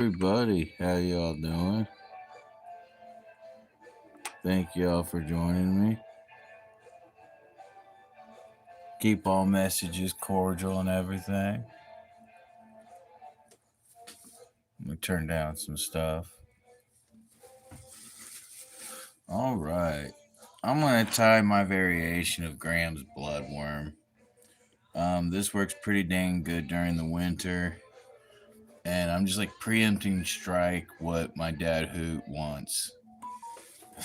Everybody, how y'all doing? Thank y'all for joining me. Keep all messages cordial and everything. Let me turn down some stuff. All right. I'm going to tie my variation of Graham's Bloodworm. This works pretty dang good during the winter. And I'm just like preempting strike what my dad Hoot wants.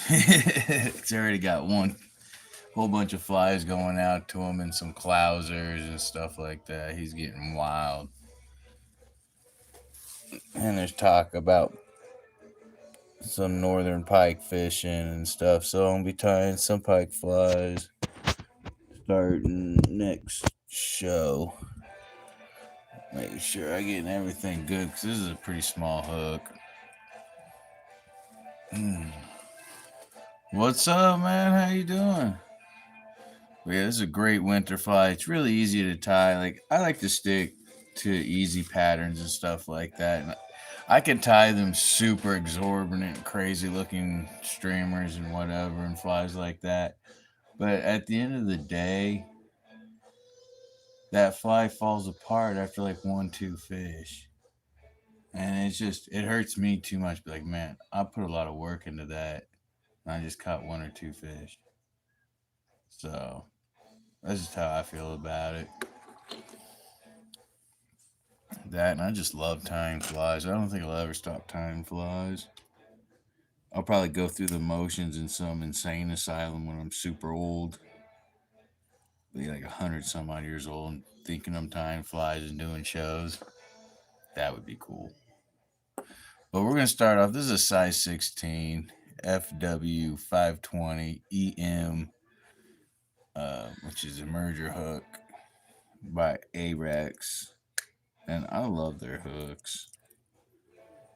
It's already got one whole bunch of flies going out to him and some clousers and stuff like that. He's getting wild. And there's talk about some northern pike fishing and stuff. So I'm gonna be tying some pike flies starting next show. Make sure I get everything good because this is a pretty small hook. What's up, man? How you doing? Well, yeah, this is a great winter fly. It's really easy to tie. Like I like to stick to easy patterns and stuff like that. And I can tie them super exorbitant, crazy looking streamers and whatever and flies like that. But at the end of the day, that fly falls apart after like one, two fish. And it hurts me too much. Be like, man, I put a lot of work into that. And I just caught one or two fish. So that's just how I feel about it. That and I just love tying flies. I don't think I'll ever stop tying flies. I'll probably go through the motions in some insane asylum when I'm super old. Be like 100 some odd years old and thinking I'm tying flies and doing shows. That would be cool. But we're gonna start off. This is a size 16 FW 520 EM, which is a merger hook by Arex, and I love their hooks.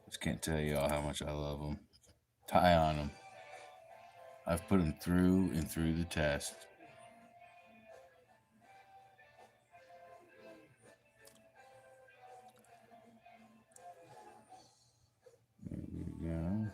Just can't tell y'all how much I love them. Tie on them. I've put them through and through the test. There we go.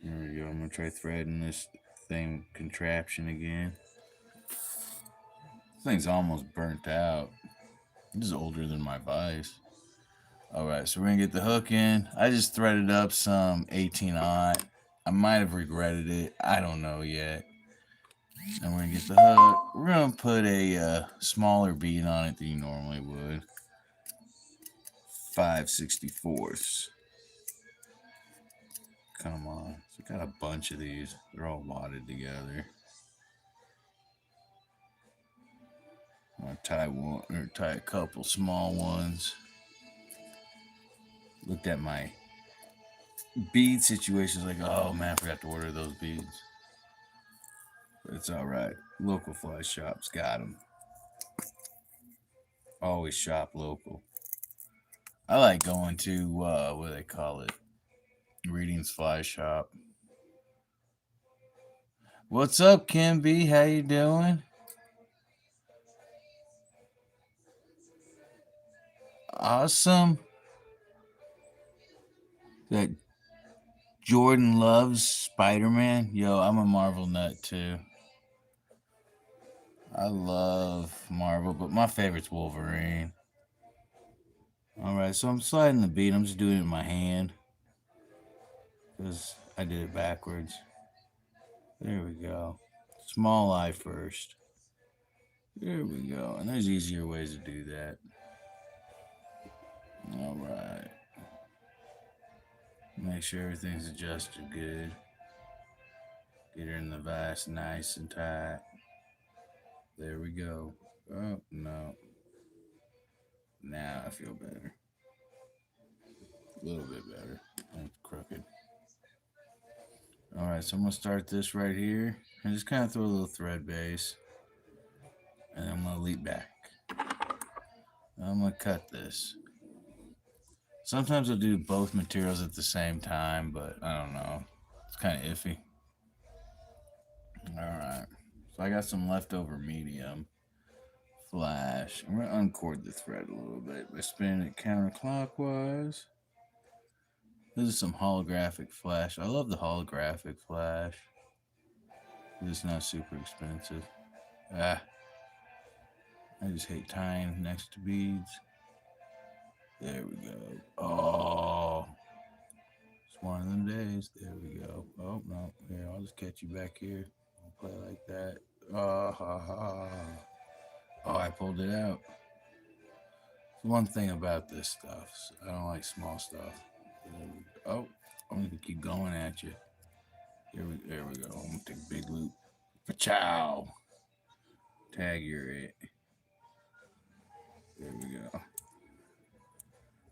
There we go. I'm gonna try threading this thing contraption again. This thing's almost burnt out. This is older than my vise. Alright, so we're gonna get the hook in. I just threaded up some 18-aught. I might have regretted it. I don't know yet. And we're gonna get the hook. We're gonna put a smaller bead on it than you normally would. 5/64ths. Come on. So I got a bunch of these. They're all wadded together. I'm gonna tie one or tie a couple small ones. Looked at my bead situations like, oh man, I forgot to order those beads. But it's all right. Local fly shops got them. Always shop local. I like going to what do they call it? Readings Fly Shop. What's up, Kim B? How you doing? Awesome. That Jordan loves Spider-Man. Yo, I'm a Marvel nut too. I love Marvel, but my favorite's Wolverine. Alright, so I'm sliding the bead. I'm just doing it in my hand. Because I did it backwards. There we go. Small eye first. There we go. And there's easier ways to do that. Alright. Make sure everything's adjusted good. Get her in the vise nice and tight. There we go. Oh, no. Now I feel better. A little bit better. That's crooked. Alright, so I'm going to start this right here. And just kind of throw a little thread base. And I'm going to leap back. I'm going to cut this. Sometimes I'll do both materials at the same time, but I don't know. It's kind of iffy. So I got some leftover medium flash. I'm going to uncord the thread a little bit by spinning it counterclockwise. This is some holographic flash. I love the holographic flash. It's not super expensive. Ah, I just hate tying next to beads. There we go. Oh, it's one of them days. There we go. Oh, no. Here, I'll just catch you back here. I'll play like that. Oh, ha, ha. Oh, I pulled it out. One thing about this stuff, I don't like small stuff. Oh, I'm going to keep going at you. There we go. I'm going to take a big loop. Pachow. Tag your it. There we go.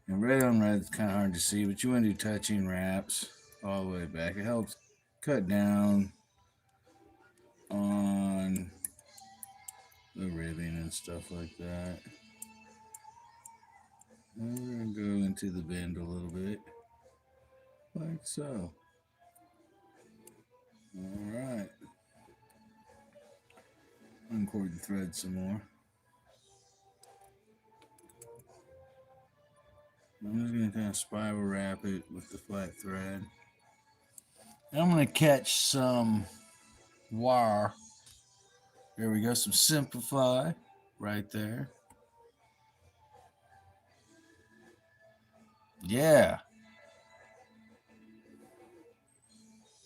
And red on red is kind of hard to see, but you want to do touching wraps all the way back. It helps cut down on the ribbing and stuff like that. And we're going to go into the bend a little bit, like so. All right. Uncord the thread some more. I'm just going to kind of spiral wrap it with the flat thread. And I'm going to catch some wire. There we go, some simplify right there. Yeah.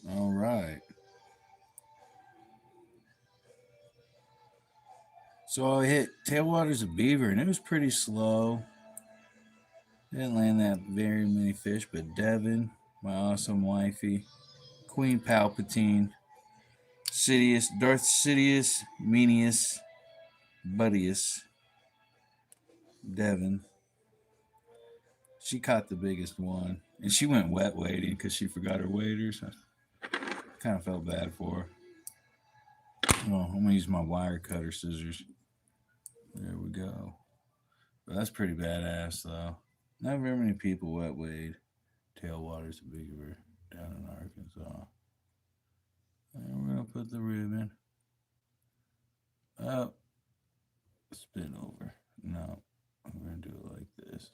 All right. So I hit Tailwater's a Beaver, and it was pretty slow. Didn't land that very many fish, but Devin, my awesome wifey, Queen Palpatine, Sidious, Darth Sidious, Meanius, Buddius, Devin. She caught the biggest one, and she went wet wading because she forgot her waders. I kind of felt bad for her. Well, I'm gonna use my wire cutter scissors. There we go. But that's pretty badass, though. Not very many people wet wade tailwaters a Beaver down in Arkansas. And we're gonna put the ribbon up, spin over. No, I'm gonna do it like this.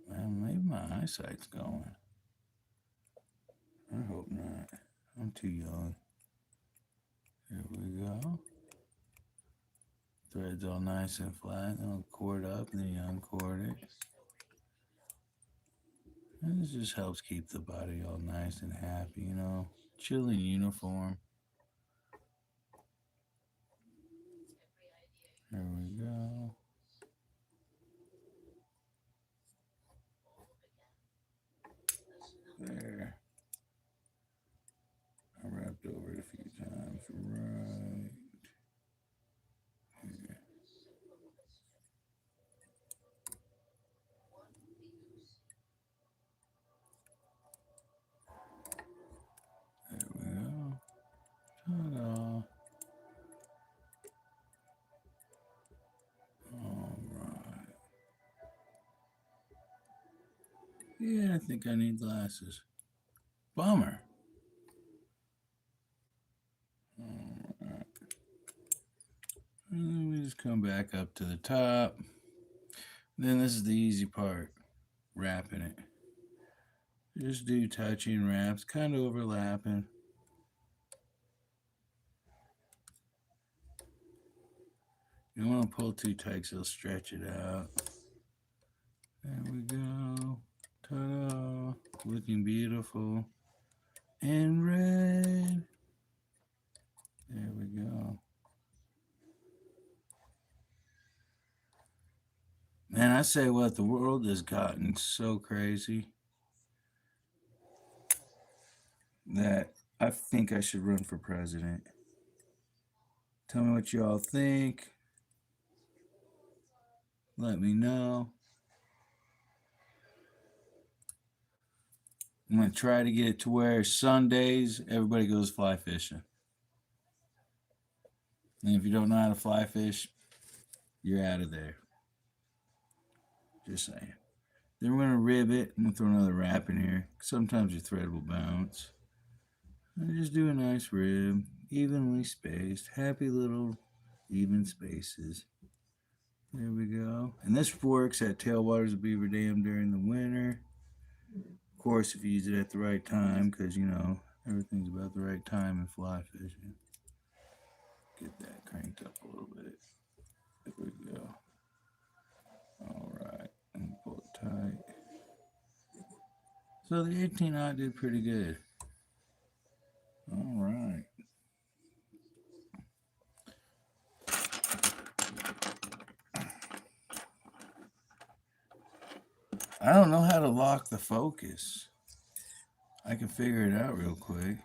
Man, maybe my eyesight's going. I hope not. I'm too young. Here we go. Thread's all nice and flat. Then I'll cord up, and then you uncord it. And this just helps keep the body all nice and happy, you know. Chilling uniform. There we go. There. I wrapped over it a few times. Right here. There we go. Ta-da. All right. Yeah, I think I need glasses. Bummer. All right. And then we just come back up to the top. Then this is the easy part, wrapping it. Just do touching wraps, kind of overlapping. You don't want to pull too tight, so it'll stretch it out. There we go. Ta-da. Looking beautiful. And red. There we go. Man, I say what, the world has gotten so crazy that I think I should run for president. Tell me what you all think. Let me know. I'm going to try to get it to where Sundays everybody goes fly fishing. And if you don't know how to fly fish, you're out of there. Just saying. Then we're going to rib it. I'm going to throw another wrap in here. Sometimes your thread will bounce. And just do a nice rib, evenly spaced, happy little even spaces. There we go. And this works at tailwaters of Beaver Dam during the winter. Of course, if you use it at the right time, because you know everything's about the right time in fly fishing. Get that cranked up a little bit. There we go. All right, and pull it tight. So the 18-aught did pretty good. All right. I don't know how to lock the focus. I can figure it out real quick.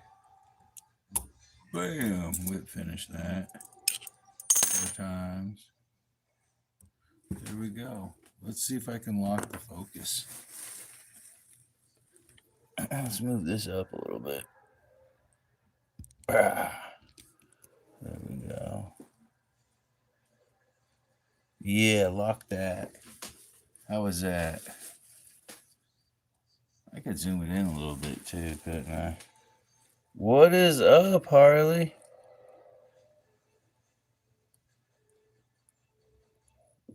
Bam! Whip finish that. 4 times. There we go. Let's see if I can lock the focus. Let's move this up a little bit. There we go. Yeah, lock that. How was that? I could zoom it in a little bit too, couldn't I? What is up, Harley?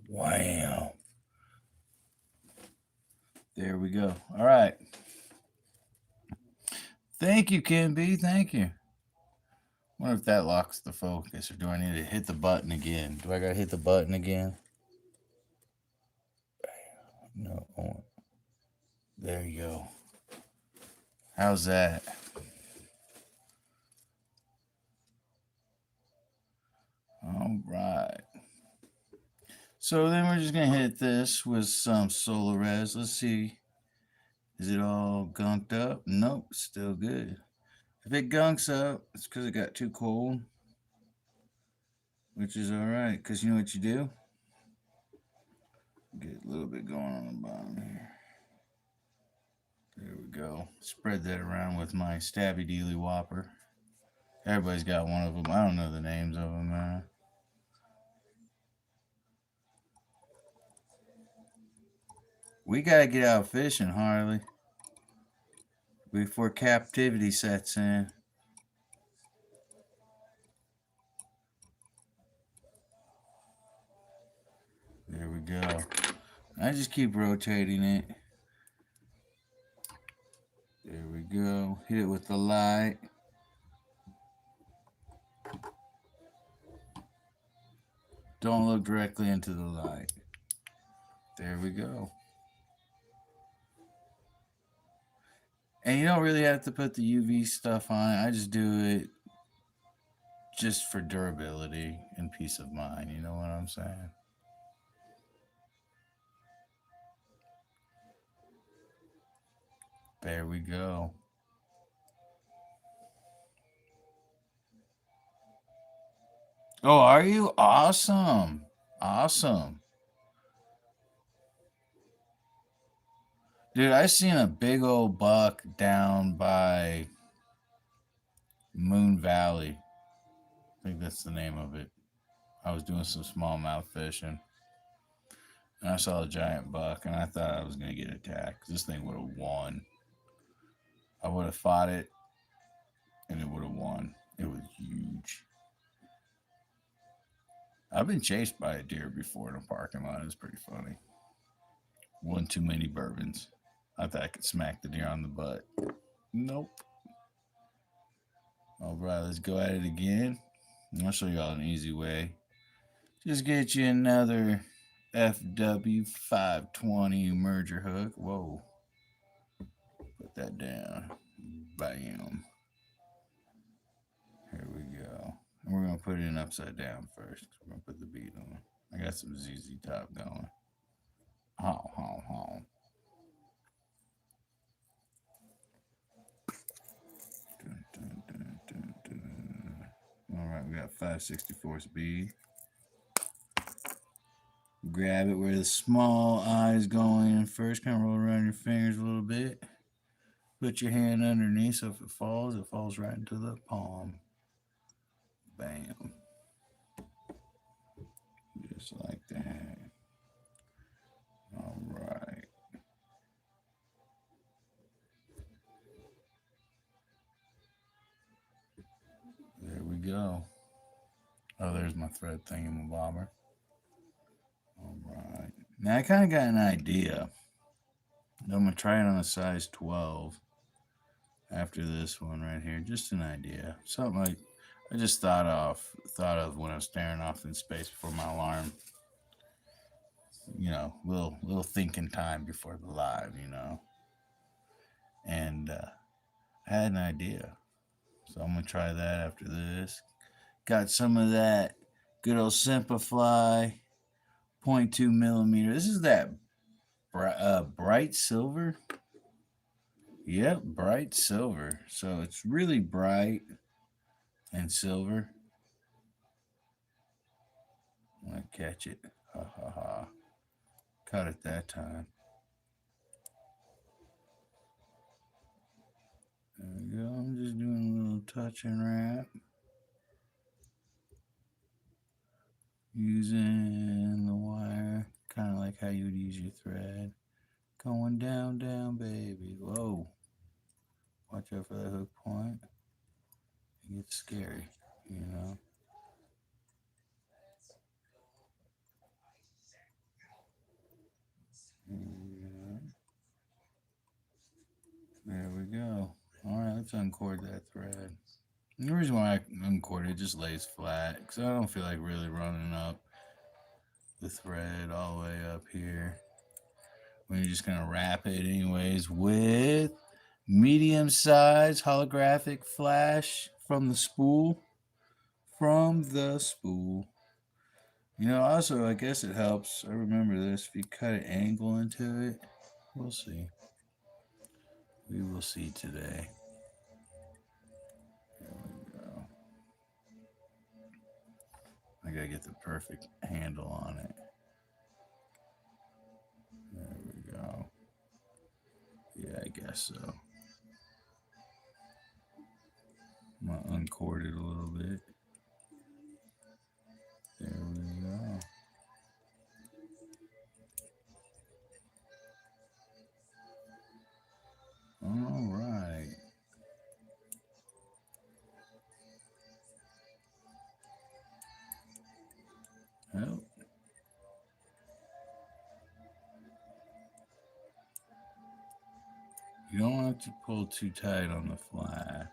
Wow. There we go. All right. Thank you, Ken B. Thank you. Wonder if that locks the focus, or do I need to hit the button again? Do I gotta hit the button again? No. There you go. How's that? All right. So then we're just gonna hit this with some solar res. Let's see. Is it all gunked up? Nope, still good. If it gunks up, it's because it got too cold, which is all right. Because you know what you do? Get a little bit going on the bottom here. There we go. Spread that around with my Stabby Dealy Whopper. Everybody's got one of them. I don't know the names of them, man. We gotta get out fishing, Harley, before captivity sets in. There we go. I just keep rotating it. There we go. Hit it with the light. Don't look directly into the light. There we go. And you don't really have to put the UV stuff on. I just do it just for durability and peace of mind. You know what I'm saying? There we go. Oh, are you? Awesome. Awesome. Dude, I seen a big old buck down by Moon Valley. I think that's the name of it. I was doing some smallmouth fishing. And I saw a giant buck, and I thought I was going to get attacked. This thing would have won. I would have fought it, and it would have won. It was huge. I've been chased by a deer before in a parking lot. It's pretty funny. One too many bourbons. I thought I could smack the deer on the butt. Nope. All right, let's go at it again. I'll show you all an easy way. Just get you another FW520 merger hook. Whoa. Put that down. Bam. Here we go. And we're going to put it in upside down first. We're going to put the bead on. I got some ZZ Top going. Haw, haw, haw. Dun, dun, dun, dun, dun. All right, we got 5/64 speed. Grab it where the small eye is going in first. Kind of roll around your fingers a little bit. Put your hand underneath so if it falls right into the palm. Bam. Just like that. All right. go. Oh, there's my thread thingamabobber. All right. Now I kind of got an idea. I'm gonna try it on a size 12 after this one right here. Just an idea. Something like I just thought of when I was staring off in space before my alarm. Little thinking time before the live. And I had an idea, so I'm gonna try that after this. Got some of that good old Simplify 0.2 millimeter. This is that bright silver. Yep, bright silver. So it's really bright and silver. I'm gonna catch it. Ha ha ha. Caught it that time. There we go. I'm just doing a little touch and wrap. Using the wire, kind of like how you would use your thread. Going down, down, baby. Whoa. Watch out for that hook point. It gets scary, you know. There we go. All right, let's uncord that thread. And the reason why I uncord it just lays flat because I don't feel like really running up the thread all the way up here. When you're just gonna wrap it anyways with medium size holographic flash from the spool. Also, I guess it helps. I remember this. If you cut an angle into it, we'll see. We will see today. There we go. I gotta get the perfect handle on it. There we go. Yeah, I guess so. I'm gonna uncord it a little bit. There we go. All right. Well, you don't want to pull too tight on the flash.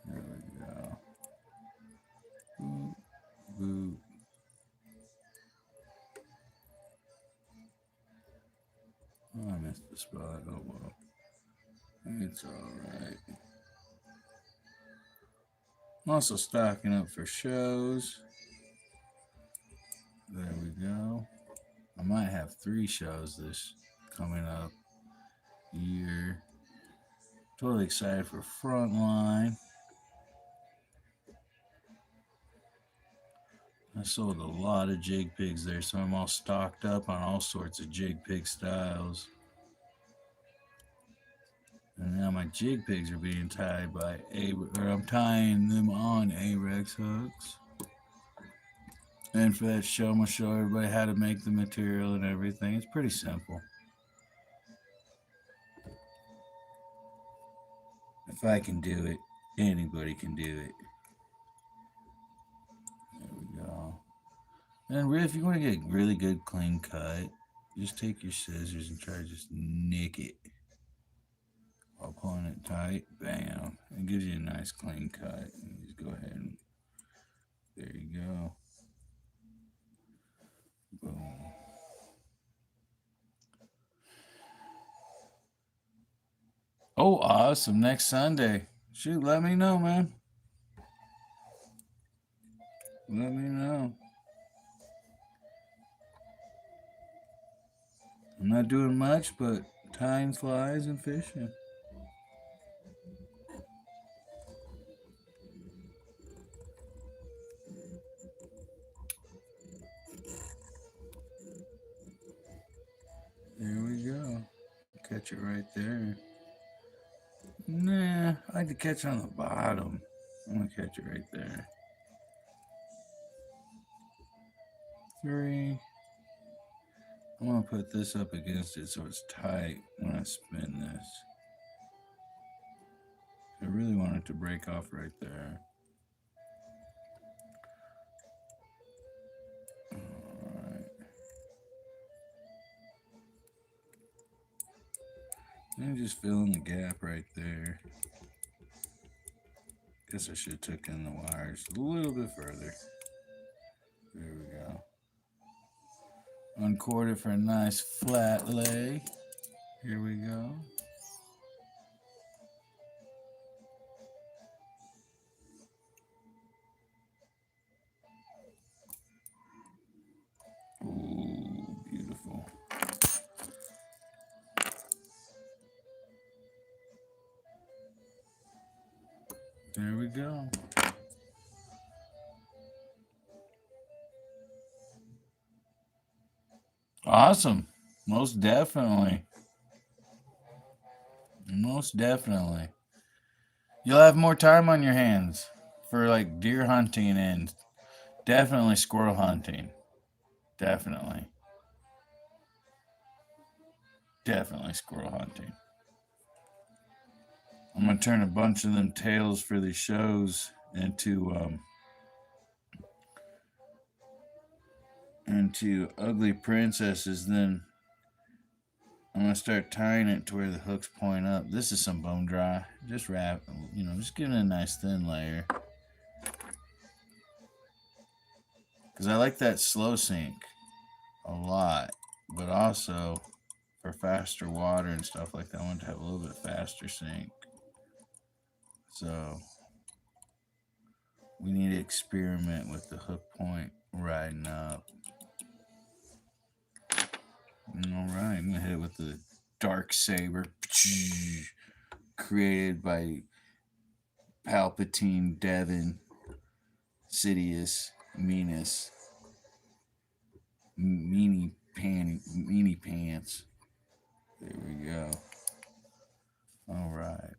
There we go. Boop, boop. Oh, I missed the spot. Oh well. It's alright. I'm also stocking up for shows. There we go. I might have 3 shows this coming up year. Totally excited for Frontline. I sold a lot of jig pigs there, so I'm all stocked up on all sorts of jig pig styles. And now my jig pigs are being tied by I'm tying them on A-Rex hooks. And for that show, I'm gonna show everybody how to make the material and everything. It's pretty simple. If I can do it, anybody can do it. There we go. And really, if you want to get a really good clean cut, just take your scissors and try to just nick it while pulling it tight. Bam. It gives you a nice clean cut. And just go ahead and there you go. Boom. Oh, awesome. Next Sunday. Shoot, let me know, man. Let me know. I'm not doing much, but time flies and fishing. There we go. Catch it right there. Nah, I like to catch it on the bottom. I'm gonna catch it right there. 3. I'm gonna put this up against it so it's tight when I spin this. I really want it to break off right there. Alright. And just fill in the gap right there. Guess I should have took in the wires a little bit further. There we go. Uncord it for a nice flat lay. Here we go. Ooh, beautiful. There we go. Awesome. Most definitely. Most definitely. You'll have more time on your hands for like deer hunting and definitely squirrel hunting. Definitely. Definitely squirrel hunting. I'm gonna turn a bunch of them tails for these shows into ugly princesses. Then I'm gonna start tying it to where the hooks point up. This is some bone dry. Just wrap, just giving it a nice thin layer. Because I like that slow sink a lot, but also for faster water and stuff like that, I want to have a little bit faster sink. So we need to experiment with the hook point riding up. All right, I'm gonna hit it with the dark saber created by Palpatine, Devin, Sidious, Meanie Pants. There we go. All right.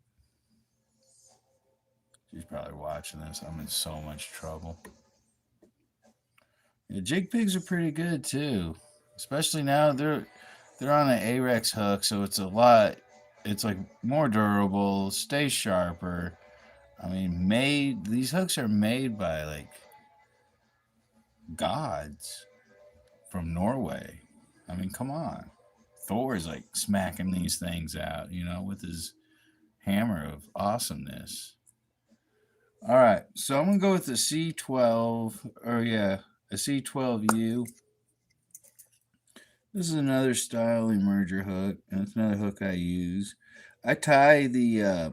She's probably watching this. I'm in so much trouble. Yeah, jig pigs are pretty good too, especially now they're on an Arex hook, so it's a lot. It's like more durable, stays sharper. I mean, these hooks are made by like gods from Norway. I mean, come on. Thor's like smacking these things out, with his hammer of awesomeness. All right, so I'm gonna go with the C12, a C12U. This is another style emerger hook, and it's another hook I use. I tie the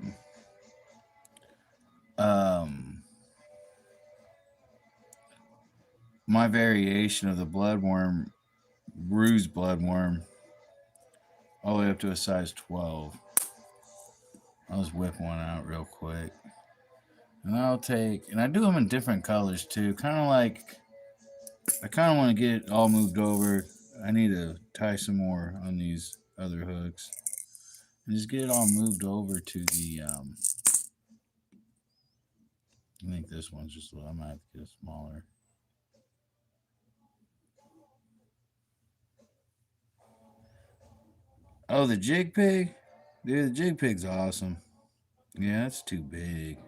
my variation of the bloodworm, bruised bloodworm, all the way up to a size 12. I'll just whip one out real quick. And I do them in different colors too. I kind of want to get it all moved over. I need to tie some more on these other hooks. And just get it all moved over to the, I think this one's just a little, I might have to get it smaller. Oh, the jig pig? Dude, the jig pig's awesome. Yeah, that's too big.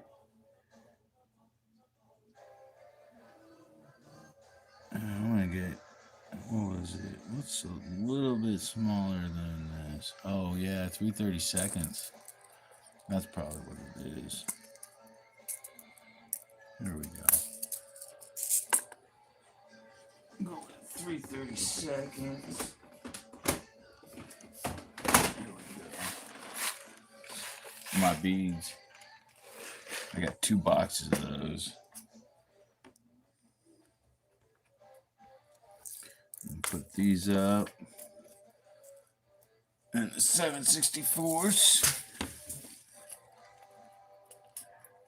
I want to get, what was it? What's a little bit smaller than this? Oh, yeah, 3/32. That's probably what it is. There we go. Go with 3/32. There we go. My beads. I got 2 boxes of those. And put these up. And the 7/64.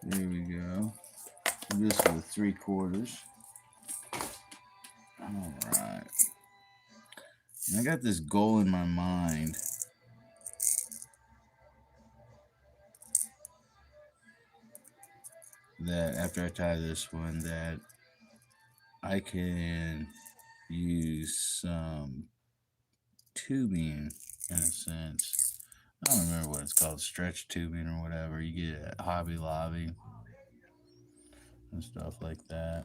There we go. This with 3/4. All right. And I got this goal in my mind. That after I tie this one, that I can use some tubing in a sense. I don't remember what it's called, stretch tubing or whatever. You get at Hobby Lobby and stuff like that.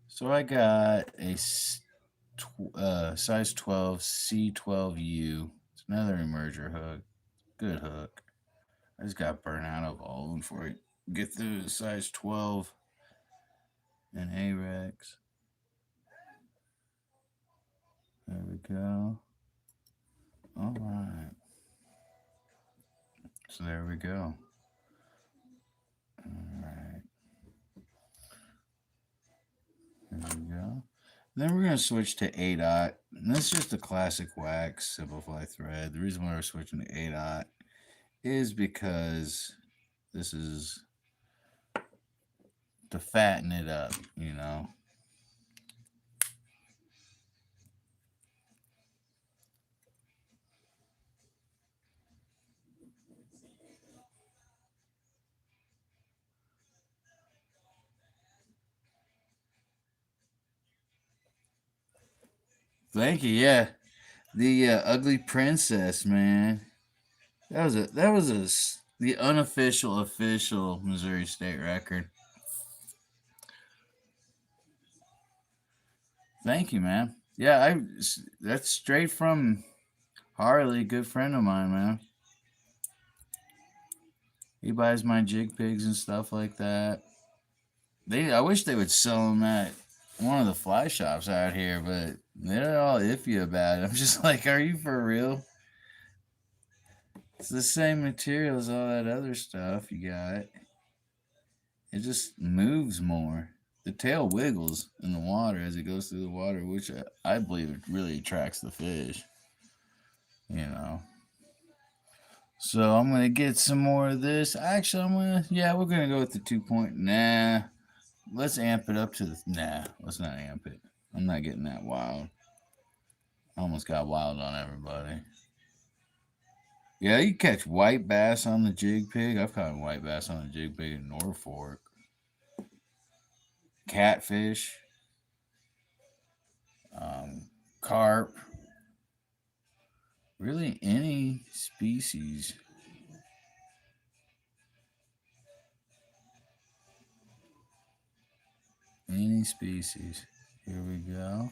So I got a size 12 C12U. It's another emerger hook. Good hook. I just got burnt out of all of them before I get through the size 12 and A-Rex. There we go. All right. So there we go. All right. There we go. Then we're going to switch to A-Dot. And this is just a classic wax simplify thread. The reason why we're switching to A-Dot is because this is to fatten it up, you know. Thank you. Yeah, the Ugly Princess, man. The unofficial official Missouri State record. Thank you, man. Yeah, that's straight from Harley, good friend of mine, man. He buys my jig pigs and stuff like that. I wish they would sell them at one of the fly shops out here, but they're all iffy about it. I'm just like, are you for real? It's the same material as all that other stuff you got. It just moves more. The tail wiggles in the water as it goes through the water, which I believe it really attracts the fish. You know. So I'm gonna get some more of this. Actually, we're gonna go with the 2 point. Nah, let's amp it up to the. Nah, let's not amp it. I'm not getting that wild. I almost got wild on everybody. Yeah, you catch white bass on the jig pig. I've caught white bass on the jig pig in Norfolk. Catfish, carp, really any species. Any species. Here we go.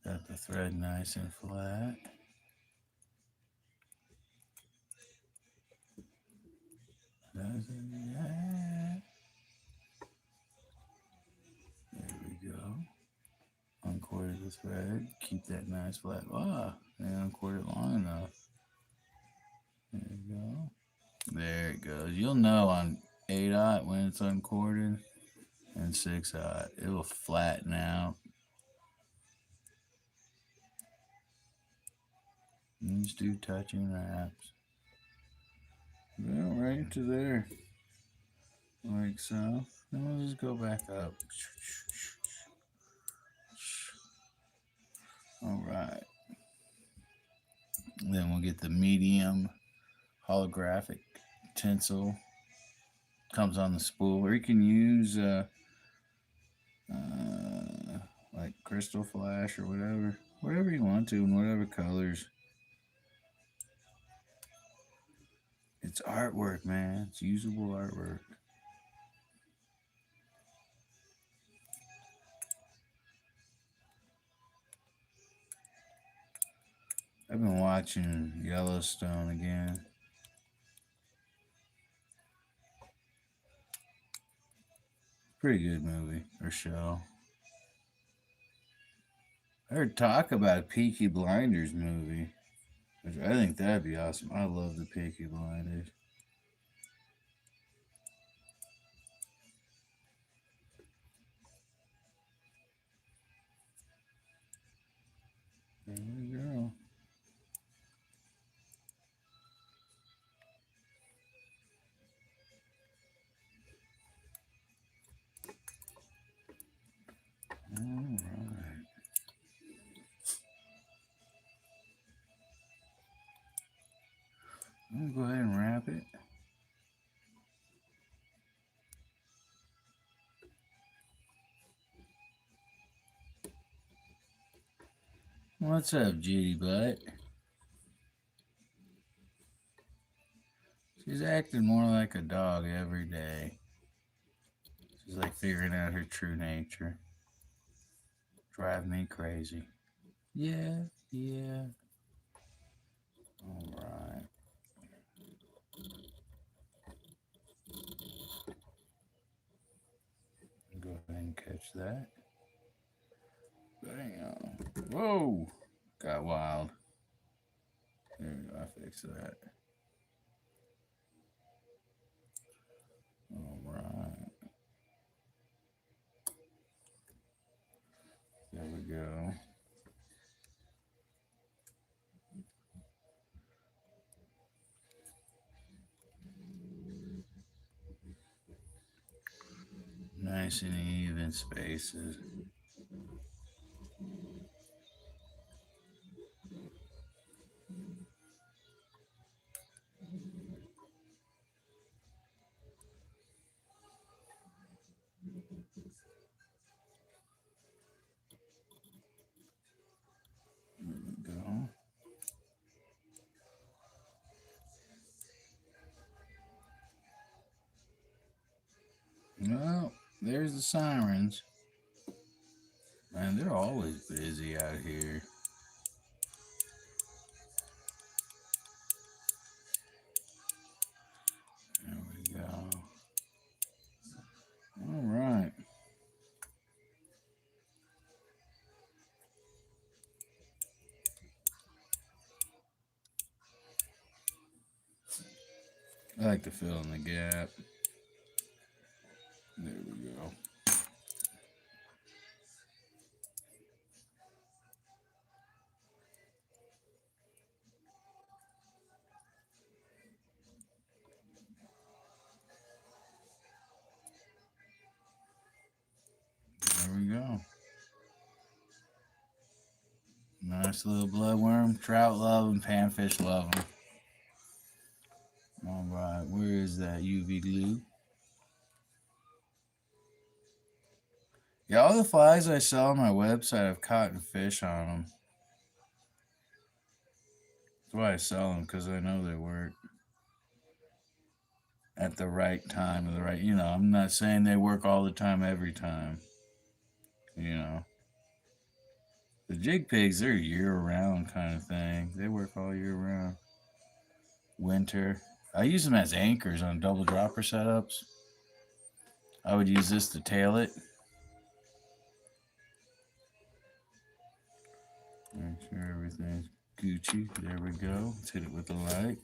Got the thread nice and flat. There we go. Uncorded the thread. Keep that nice flat. Ah, and uncord it long enough. There you go. There it goes. You'll know on 8-aught when it's uncorded and 6-aught. It will flatten out. And just do touching wraps. Well, right to there. Like so. Then we'll just go back up. Alright. Then we'll get the medium holographic tinsel. Comes on the spool. Or you can use like crystal flash or whatever. Whatever you want to in whatever colors. It's artwork, man. It's usable artwork. I've been watching Yellowstone again. Pretty good movie or show. I heard talk about a Peaky Blinders movie, which I think that'd be awesome. I love the Peaky Blinders. There we go. All right. I'm gonna go ahead and wrap it. What's up, Judy Butt? She's acting more like a dog every day. She's like figuring out her true nature. Drive me crazy. Yeah, yeah. Alright. Go ahead and catch that. Bam. Whoa! Got wild. There we go. I fixed that. Alright. There we go. Nice and even spaces. There we go. Well, there's the sirens. Man, they're always busy out here. There we go. All right. I like to fill in the gap. There we go. There we go. Nice little bloodworm. Trout love them. Panfish love them. All right. Where is that UV glue? Yeah, all the flies I sell on my website have cotton fish on them. That's why I sell them, because I know they work at the right time or the right. I'm not saying they work all the time, every time. The jig pigs, they're year-round kind of thing. They work all year round. Winter. I use them as anchors on double dropper setups. I would use this to tail it. Make sure everything's Gucci. There we go. Let's hit it with the light.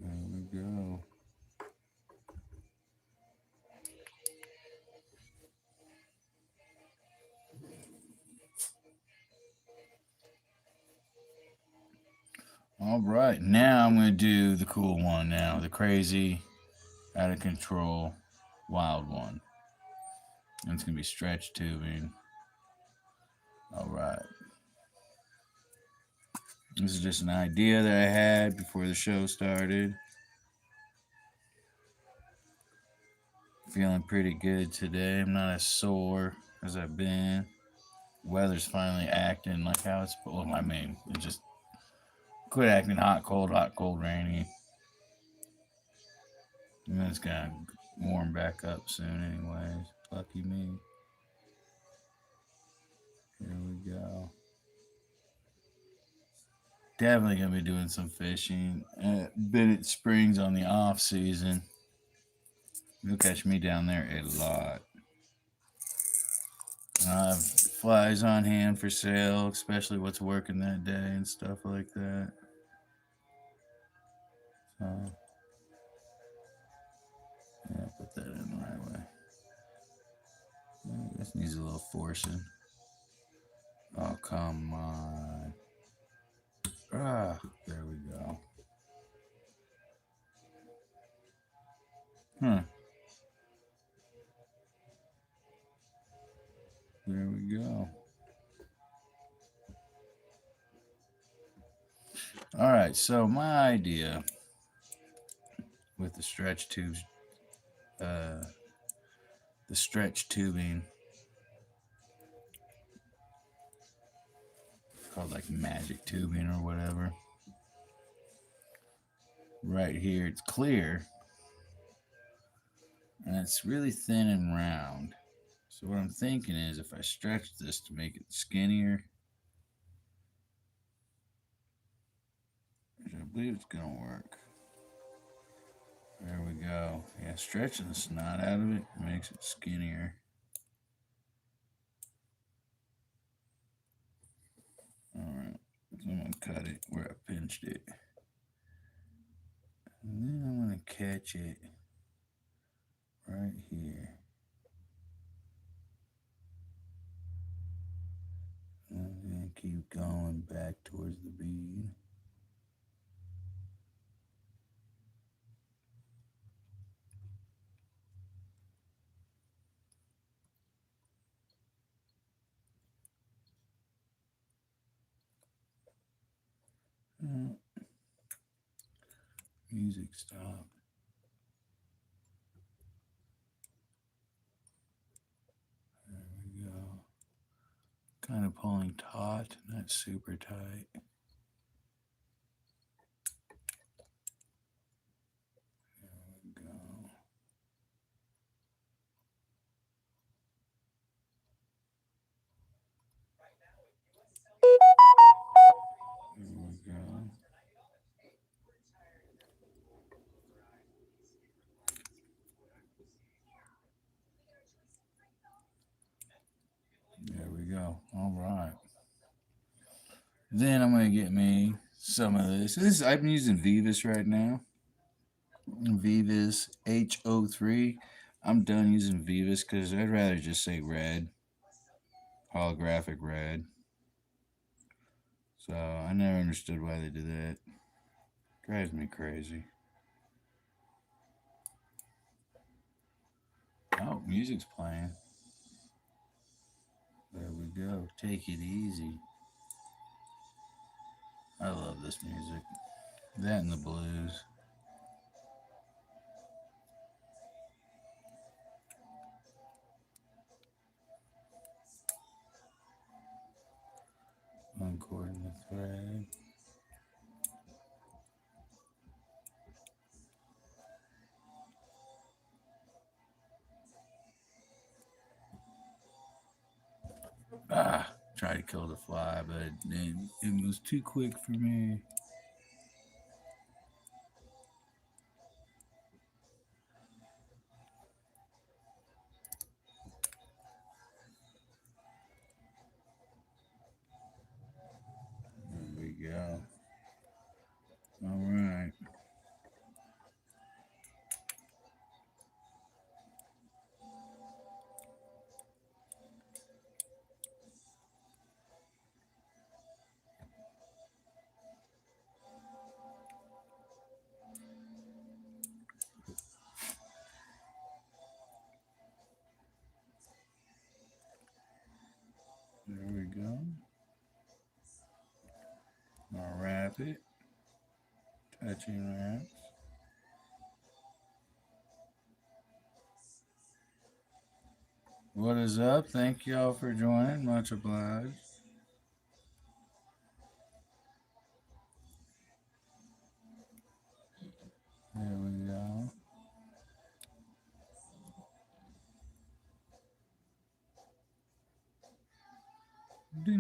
There we go. All right, now I'm going to do the cool one now. The crazy, out of control, wild one. And it's going to be stretch tubing. All right. This is just an idea that I had before the show started. Feeling pretty good today. I'm not as sore as I've been. Weather's finally acting like how it's. Well, I mean, it just quit acting hot, cold, rainy. And then it's gonna warm back up soon, anyways. Lucky me. Here we go. Definitely gonna be doing some fishing at Bennett Springs on the off season. You'll catch me down there a lot. I have flies on hand for sale, especially what's working that day and stuff like that. So, yeah, put that in the right way. This needs a little forcing. Oh, come on. Ah, there we go. Huh. There we go. All right, so my idea with the stretch tubes uh, the stretch tubing called like magic tubing or whatever. Right here, it's clear and it's really thin and round. So what I'm thinking is if I stretch this to make it skinnier, which I believe it's gonna work. There we go. Yeah, stretching the snot out of it makes it skinnier. Alright, so I'm gonna cut it where I pinched it. And then I'm gonna catch it right here. And I'm gonna keep going back towards the bead. Music stopped. There we go. Kind of pulling taut, not super tight. There we go. There we go. There we go. All right. Then I'm gonna get me some of this. I'm using Vivus right now. Vivus H03. I'm done using Vivus because I'd rather just say red, holographic red. So I never understood why they did that. Drives me crazy. Oh, music's playing. There we go. Take it easy. I love this music. That and the blues. Uncording the thread. Tried to kill the fly, but it was too quick for me. There we go. All right. There we go. I'll wrap it. Touching wraps. What is up? Thank y'all for joining. Much obliged. There we go. There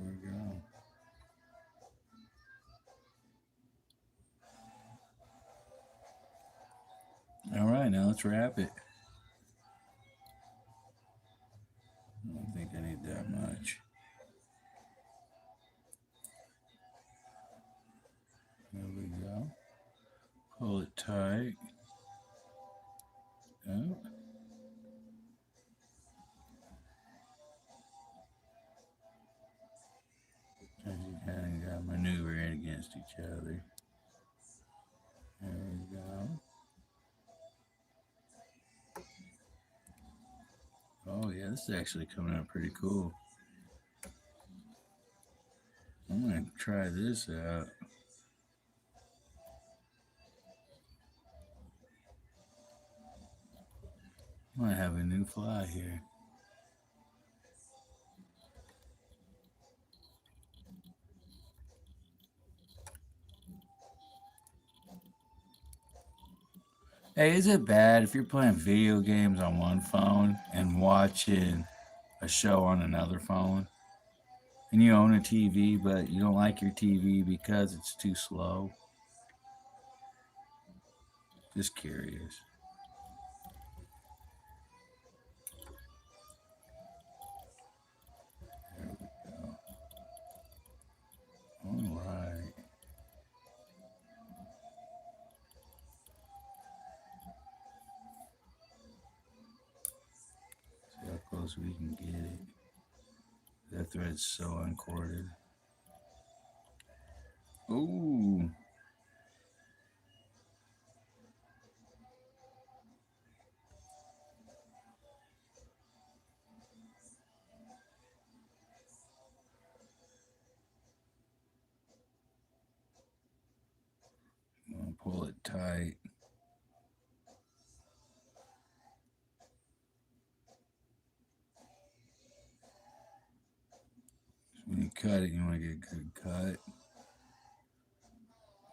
we go. All right, now let's wrap it. I don't think I need that much. There we go. Pull it tight. Oh. As you kind of got maneuver it against each other. There we go. Oh yeah, This is actually coming out pretty cool. I'm gonna try this out. Might have a new fly here. Hey, is it bad if you're playing video games on one phone and watching a show on another phone? And you own a TV, but you don't like your TV because it's too slow? Just curious. There we go. All right. See how close we can get it. That thread's so uncorded. Ooh. I'm gonna pull it tight. When you cut it, you want to get a good cut.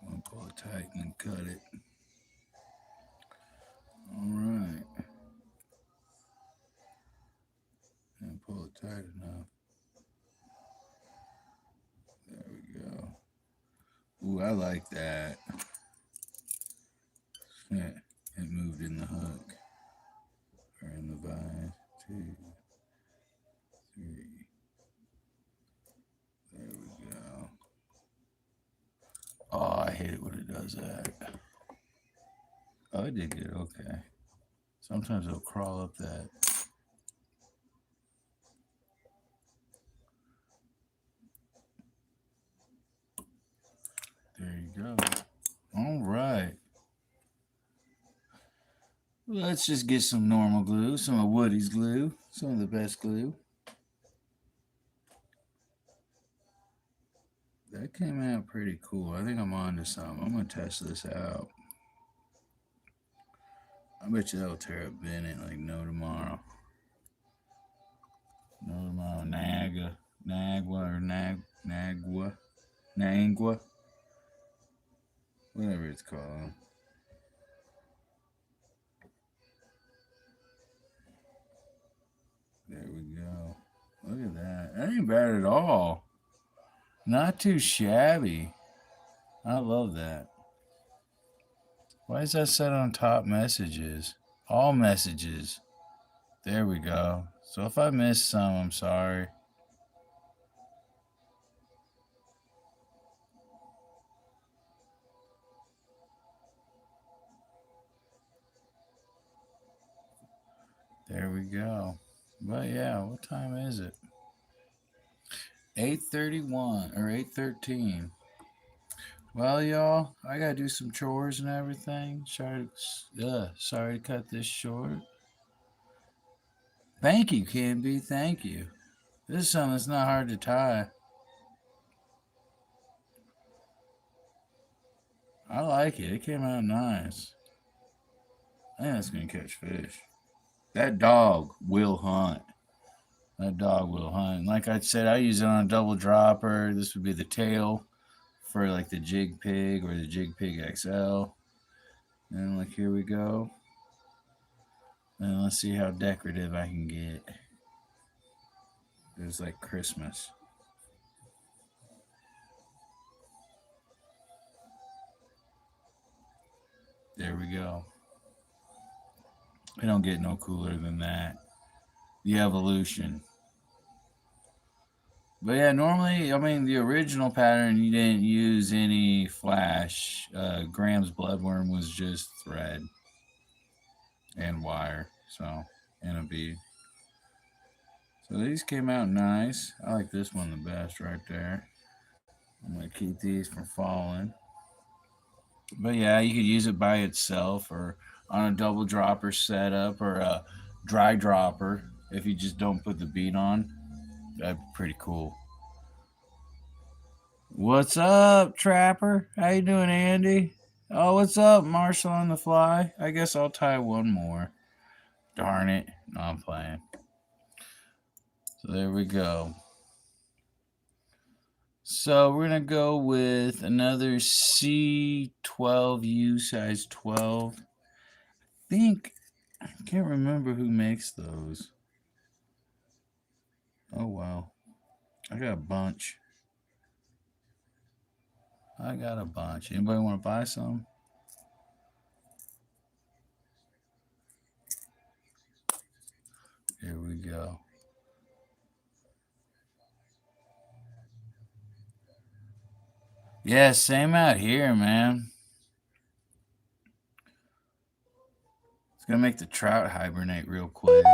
I'm gonna pull it tight and then cut it. All right. And pull it tight enough. There we go. Ooh, I like that. Yeah, it moved in the hook. Or in the vine. 2, 3. There we go. Oh, I hate it when it does that. Oh, it did good. Okay. Sometimes it'll crawl up that. There you go. All right. Let's just get some normal glue, some of Woody's glue, some of the best glue. That came out pretty cool. I think I'm on to something. I'm going to test this out. I bet you that'll tear up Bennett like no tomorrow. No tomorrow. Nagwa, or Nangwa, whatever it's called. There we go. Look at that. That ain't bad at all. Not too shabby. I love that. Why is that set on top messages? All messages. There we go. So if I missed some, I'm sorry. There we go. But yeah, what time is it? 8:31 or 8:13. Well, y'all, I gotta do some chores and everything. Sorry to cut this short. Thank you, Canby. Thank you. This is something that's not hard to tie. I like it. It came out nice. I think that's gonna catch fish. That dog will hunt. That dog will hunt. Like I said, I use it on a double dropper. This would be the tail for like the Jig Pig or the Jig Pig XL. And like here we go. And let's see how decorative I can get. It's like Christmas. There we go. It don't get no cooler than that. The evolution. But yeah, normally, I mean, the original pattern, you didn't use any flash. Graham's Bloodworm was just thread and wire, so, and a bead. So these came out nice. I like this one the best right there. I'm going to keep these from falling. But yeah, you could use it by itself or on a double dropper setup or a dry dropper. if you just don't put the beat on. That'd be pretty cool. What's up, Trapper? How you doing, Andy? Oh, what's up, Marshall on the fly? I guess I'll tie one more. Darn it. No, I'm playing. So there we go. So we're going to go with another C12U size 12. I can't remember who makes those. Oh, wow. I got a bunch. Anybody want to buy some? Here we go. Yeah, same out here, man. It's going to make the trout hibernate real quick.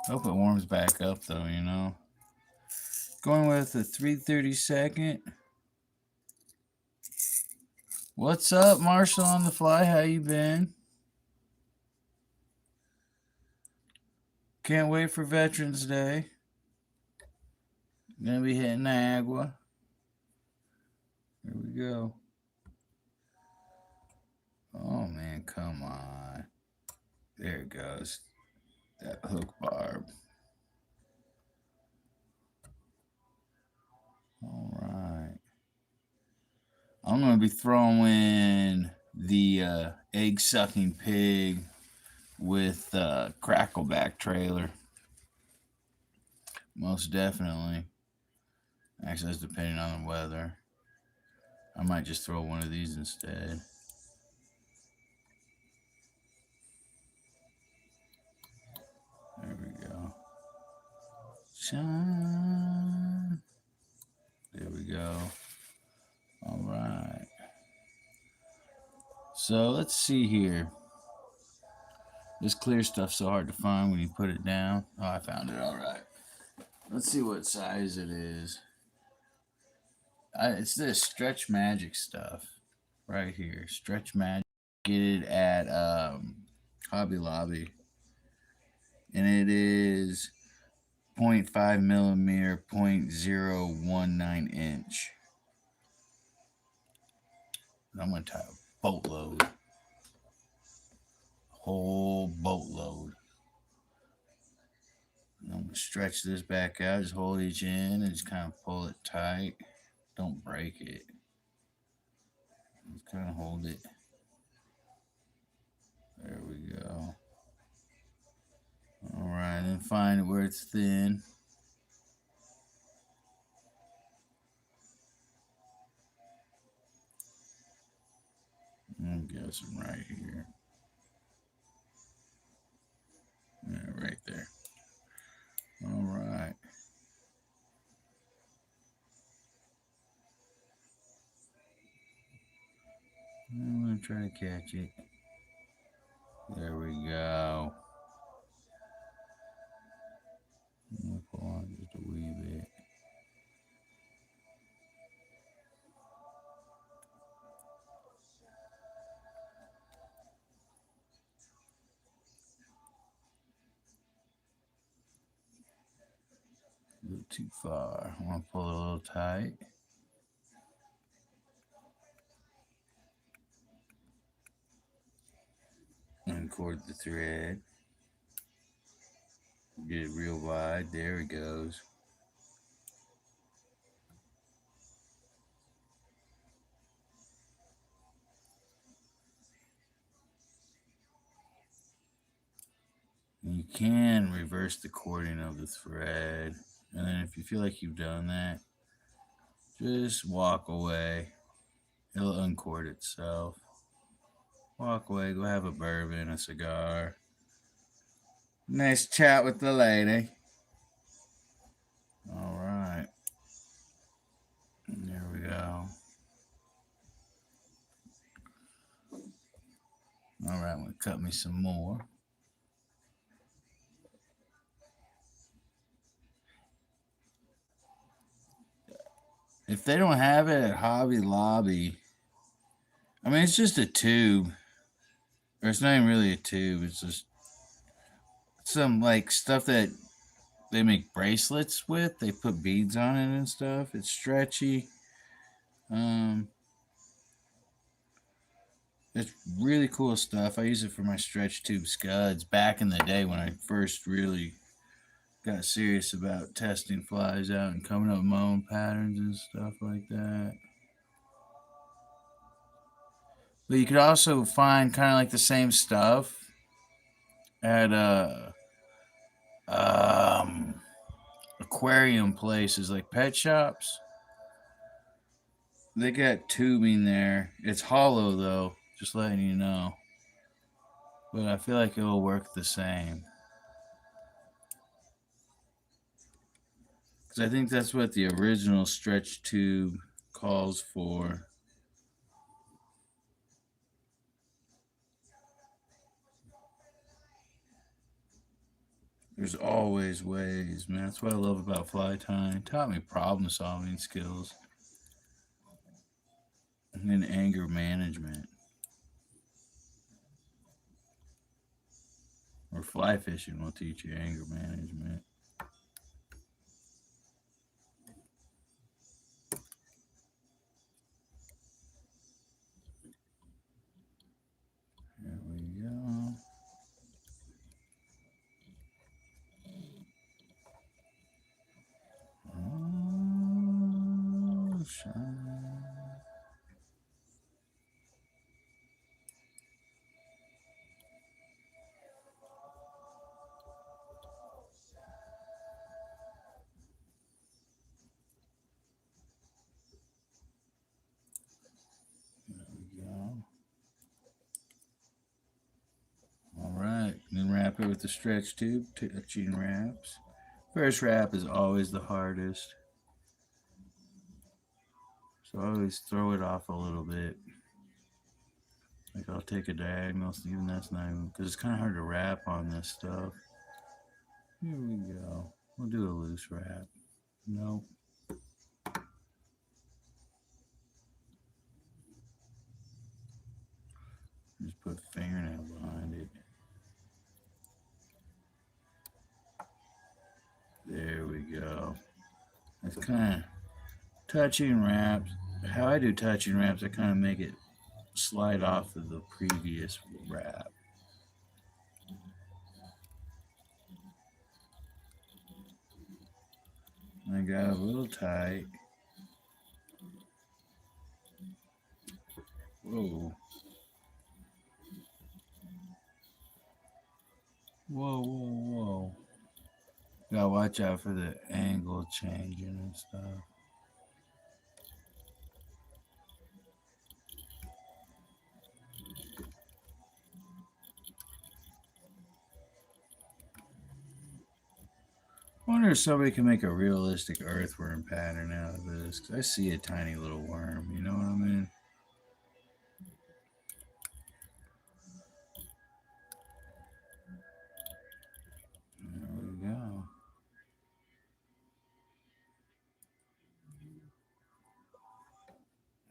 Hope it warms back up, though, you know. Going with a 332nd. What's up, Marshall on the fly? How you been? Can't wait for Veterans Day. Gonna be hitting Niagara. Here we go. Oh, man, come on. There it goes. That hook barb. All right. I'm going to be throwing the egg-sucking pig with crackleback trailer. Most definitely. Actually, that's depending on the weather. I might just throw one of these instead. There we go. Shine. There we go. All right. So let's see here. This clear stuff's so hard to find when you put it down. Oh, I found it. All right. Let's see what size it is. It's this Stretch Magic stuff right here. Stretch Magic. Get it at Hobby Lobby. And it is 0.5 millimeter, 0.019 inch. And I'm going to tie a boatload. Whole boatload. And I'm going to stretch this back out. Just hold each end and just kind of pull it tight. Don't break it. Just kind of hold it. There we go. All right, then find it where it's thin. I'm guessing right here. Yeah, right there. All right. I'm going to try to catch it. There we go. I'm going to pull on just a wee bit. A little too far. I want to pull it a little tight. And cord the thread. Get it real wide. There it goes. You can reverse the cording of the thread. And then if you feel like you've done that, just walk away. It'll uncord itself. Walk away, go have a bourbon, a cigar. Nice chat with the lady. All right. There we go. All right, I'm going to cut me some more. If they don't have it at Hobby Lobby, I mean, it's just a tube. Or it's not even really a tube. It's some like stuff that they make bracelets with. They put beads on it and stuff. It's stretchy. Um, it's really cool stuff. I use it for my stretch tube scuds back in the day when I first really got serious about testing flies out and coming up with my own patterns and stuff like that. But you could also find kind of like the same stuff at um, aquarium places like pet shops. They got tubing there. It's hollow though, just letting you know. But I feel like it will work the same. Because I think that's what the original stretch tube calls for. There's always ways, man. That's what I love about fly tying. It taught me problem solving skills and then anger management. Or fly fishing will teach you anger management. There we go. Oh, shine. There we go. All right. Then wrap it with the stretch tube. Touching wraps. First wrap is always the hardest. So I always throw it off a little bit. Like I'll take a diagonal, even that's not even, because it's kind of hard to wrap on this stuff. Here we go. We'll do a loose wrap. Nope. Just put fingernail behind it. There we go. It's kind of touching wraps. How I do touching wraps, I kind of make it slide off of the previous wrap. I got a little tight. Whoa. Whoa, whoa, whoa. Gotta watch out for the angle changing and stuff. I wonder if somebody can make a realistic earthworm pattern out of this. Cause I see a tiny little worm. You know what I mean? There we go.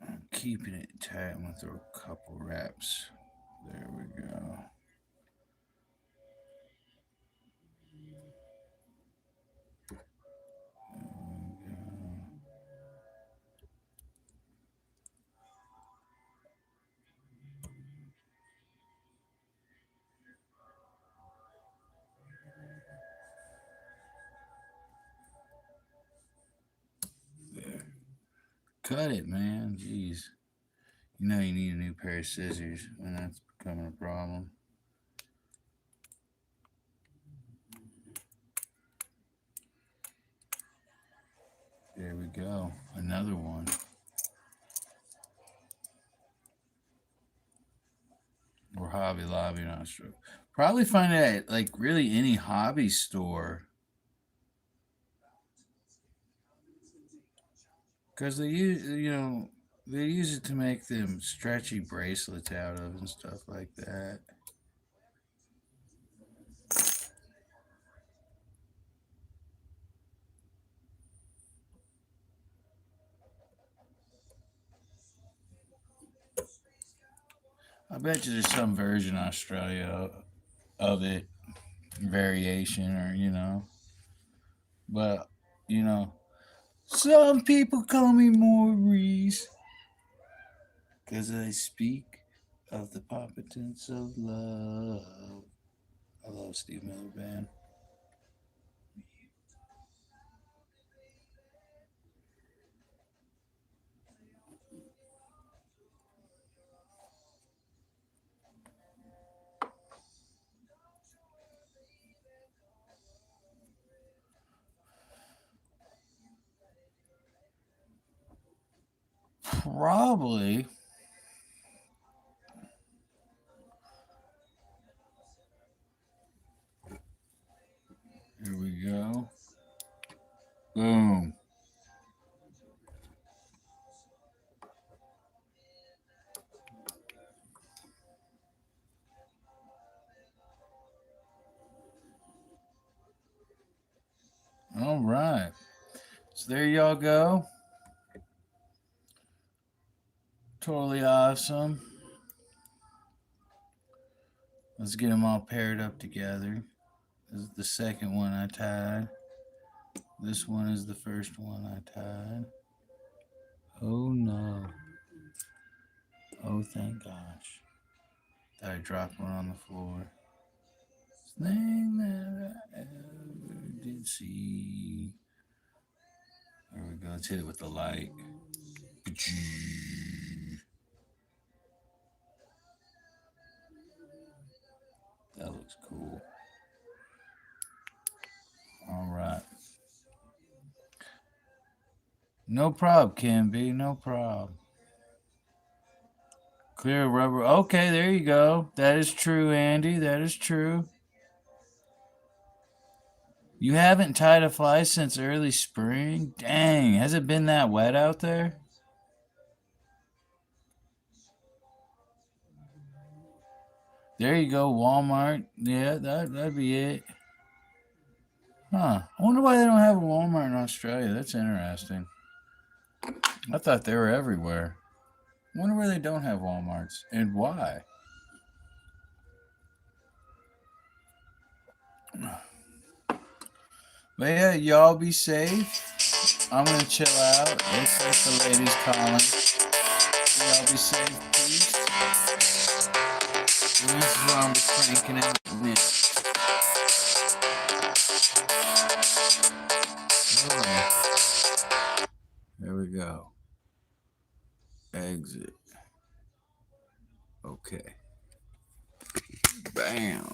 I'm keeping it tight. I'm gonna throw a couple wraps. There we go. There we go. There. Cut it, man. Jeez. You know you need a new pair of scissors when that's becoming a problem. There we go. Another one. Or Hobby Lobby in Australia. Probably find it at like really any hobby store. Because they use, they use it to make them stretchy bracelets out of and stuff like that. I bet you there's some version in Australia of it. variation, or but you know, some people call me Maurice because I speak of the competence of love. I love Steve Miller Band. Probably. Here we go. Boom. All right. So there y'all go. Totally awesome. Let's get them all paired up together. This is the second one I tied. This one is the first one I tied. Oh no. Oh, thank gosh. Thought I dropped one on the floor. Thing that I ever did see. There we go. Let's hit it with the light. That looks cool. All right. No problem, Kim B. No problem. Clear rubber. Okay, there you go. That is true, Andy. That is true. You haven't tied a fly since early spring? Dang, has it been that wet out there? There you go, Walmart. Yeah, that'd be it. Huh. I wonder why they don't have a Walmart in Australia. That's interesting. I thought they were everywhere. I wonder where they don't have Walmarts and why. But yeah, y'all be safe. I'm gonna chill out. Looks like the ladies calling. Y'all be safe, peace. And this is where I'm cranking out next. Oh, there we go. Exit. Okay. Bam.